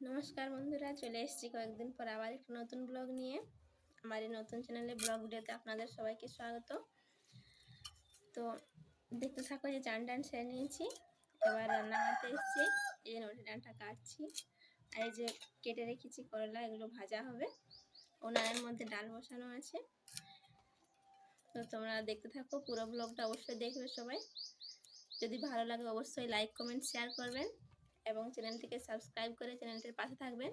নমস্কার বন্ধুরা, চলে এসেছি কয়েকদিন পর আবার একটা নতুন ব্লগ নিয়ে। আমার এই নতুন চ্যানেলে ব্লগ ভিডিওতে আপনাদের সবাইকে স্বাগত। তো দেখতে থাকো যে চান টান সেরে নিয়েছি, এবার রান্না করতে এসেছি। এই যে নটি ডাঁটা কাটছি, আর এই যে কেটে রেখেছি করলা, এগুলো ভাজা হবে। উনানের মধ্যে ডাল বসানো আছে। তো তোমরা দেখতে থাকো, পুরো ব্লগটা অবশ্যই দেখবে সবাই। যদি ভালো লাগে অবশ্যই লাইক কমেন্ট শেয়ার করবেন এবং চ্যানেলটিকে সাবস্ক্রাইব করে চ্যানেলটির পাশে থাকবেন।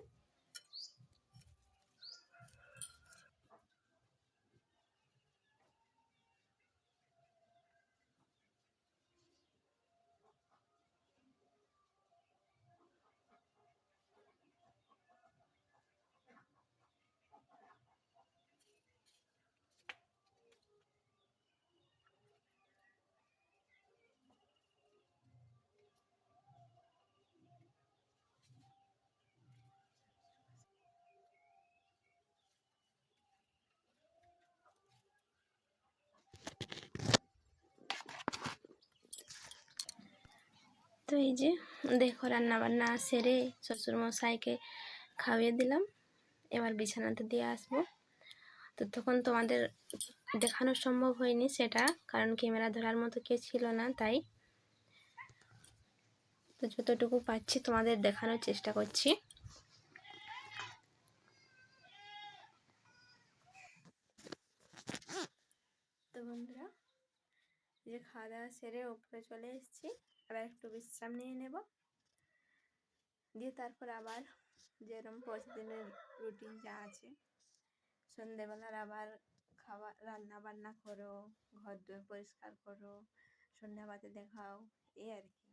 তো এই যে দেখো রান্না বান্না সেরে শ্বশুরমশাইকে খাইয়ে দিলাম, এবার বিছানাতে দিয়ে আসবো। তো তখন তোমাদের দেখানো সম্ভব হয়নি সেটা, কারণ ক্যামেরা ধরার মতো কেউ ছিল না, তাই। তো যতটুকু পাচ্ছি তোমাদের দেখানোর চেষ্টা করছি। তো বন্ধুরা, যে খাওয়া দাওয়া সেরে উপরে চলে এসেছি, আবার একটু বিশ্রাম নিয়ে নেব, দিয়ে তারপর আবার যেরকম প্রতিদিনের রুটিন যা আছে, সন্ধেবেলার আবার খাওয়া রান্না বান্না করো, ঘর দুয়ার পরিষ্কার করো, সন্ধ্যাবাতি দেখাও, এই আর কি।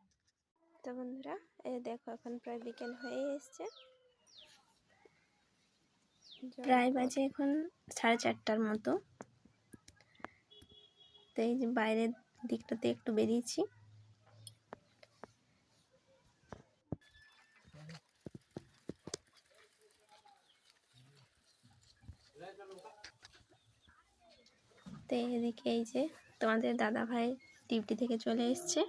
তো বন্ধুরা, এই দেখো এখন প্রায় বিকেল হয়ে এসছে, প্রায় বাজে এখন 4:30টার মতো। তো এই যে বাইরের দিকটাতে একটু বেরিয়েছি। তো এদিকে এই যে তোমাদের দাদা ভাই ডিউটি থেকে চলে এসছে।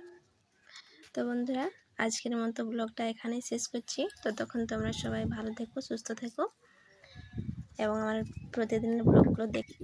তো বন্ধুরা, আজকের মতো ব্লগটা এখানেই শেষ করছি। ততক্ষণ তোমরা সবাই ভালো থেকো, সুস্থ থেকো এবং আমার প্রতিদিনের ব্লগগুলো দেখো।